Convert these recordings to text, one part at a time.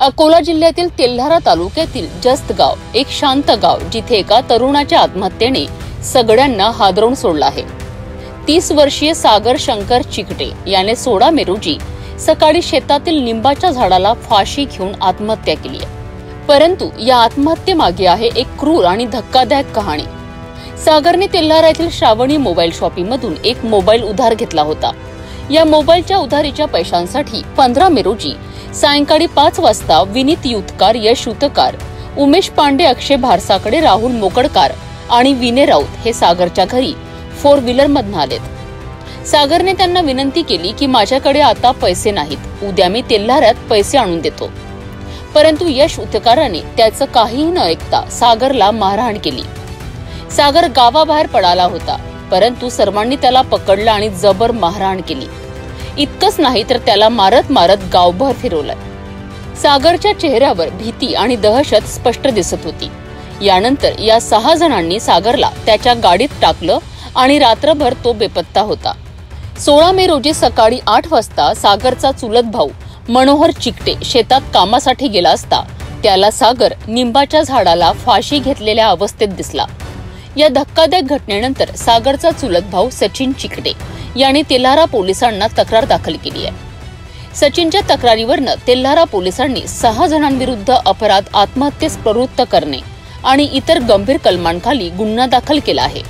अकोला जिल्ह्यातील तेल्हारा तालुक्यातील जस्त गाव एक शांत गाव, जिथे एका तरुणाच्या आत्महत्येने सगळ्यांना हादरवून सोडलं आहे। 30 वर्षीय सागर शंकर चिकटे याने 16 मे रोजी सकाळी शेतातील लिंबाच्या झाडाला फाशी घेऊन आत्महत्या केली आहे। परंतु या आत्महत्येमागे आहे एक क्रूर आणि धक्कादायक कहाणी। सागरने तेल्हारा येथील श्रावणी मोबाईल शॉपीमधून एक मोबाईल उधार घेतला होता। या मोबाईलच्या उधारीच्या पैशांसाठी 15 मे रोजी सायंकाळी 5 वाजता विनीत युथकार, यश युथकार, उमेश पांडे, अक्षय भारसाकडे, राहुल मोकडकार आणि विनय राऊत हे सागरच्या घरी 4 व्हीलर मधून आलेत। सागरने त्यांना विनंती केली की माझ्याकडे आता पैसे नाहीत, उद्या मी तेल्हाऱ्यात पैसे आणून देतो। परंतु यश युथकाराने त्याचं काहीही न ऐकता सागरला मारहाण केली। सागर गावाबाहेर पळाला होता, परंतु सर्वांनी त्याला पकडलं आणि जबर मारहाण केली। इतकंच नाही तर त्याला मारत मारत गावभर फिरवलं। सागरच्या चेहऱ्यावर भीती आणि दहशत स्पष्ट दिसत होती। यानंतर या 6 जणांनी सागरला त्याच्या गाडीत टाकलं आणि रात्रभर तो बेपत्ता होता। 16 मे रोजी सकाळी 8 वाजता सागरचा चुलत भाऊ मनोहर चिकटे शेतात कामासाठी गेला असता त्याला सागर निंबाच्या झाडाला फाशी घेतलेल्या अवस्थेत दिसला। या धक्कादायक घटनेनंतर सागरचा चुलत भाऊ सचिन चिकटे यांनी तेल्हारा पोलिसांना तक्रार दाखल केली आहे। सचिनच्या तक्रारीवरनं तेल्हारा पोलिसांनी 6 जणांविरुद्ध अपराध, आत्महत्येस प्रवृत्त करणे आणि इतर गंभीर कलमांखाली गुन्हा दाखल केला आहे।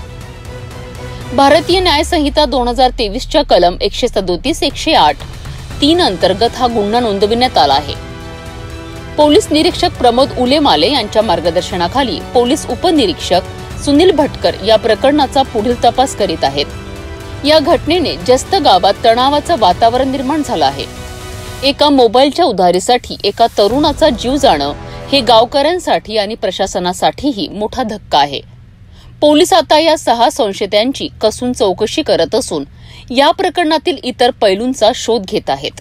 भारतीय न्याय संहिता 2023च्या कलम 137, 108, 3 अंतर्गत हा गुन्हा नोंदविण्यात आला आहे। पोलीस निरीक्षक प्रमोद उलेमाले यांच्या मार्गदर्शनाखाली पोलीस उपनिरीक्षक सुनील भटकर या प्रकरणाचा पुढील तपास करीत आहेत। या घटनेने जस्त गावात तणावाचं वातावरण निर्माण झालं आहे। एका मोबाईलच्या उधारीसाठी एका तरुणाचा जीव जाणं हे गावकऱ्यांसाठी आणि प्रशासनासाठीही मोठा धक्का आहे। पोलीस आता या 6 संशयितांची कसून चौकशी करत असून या प्रकरणातील इतर पैलूंचा शोध घेत आहेत।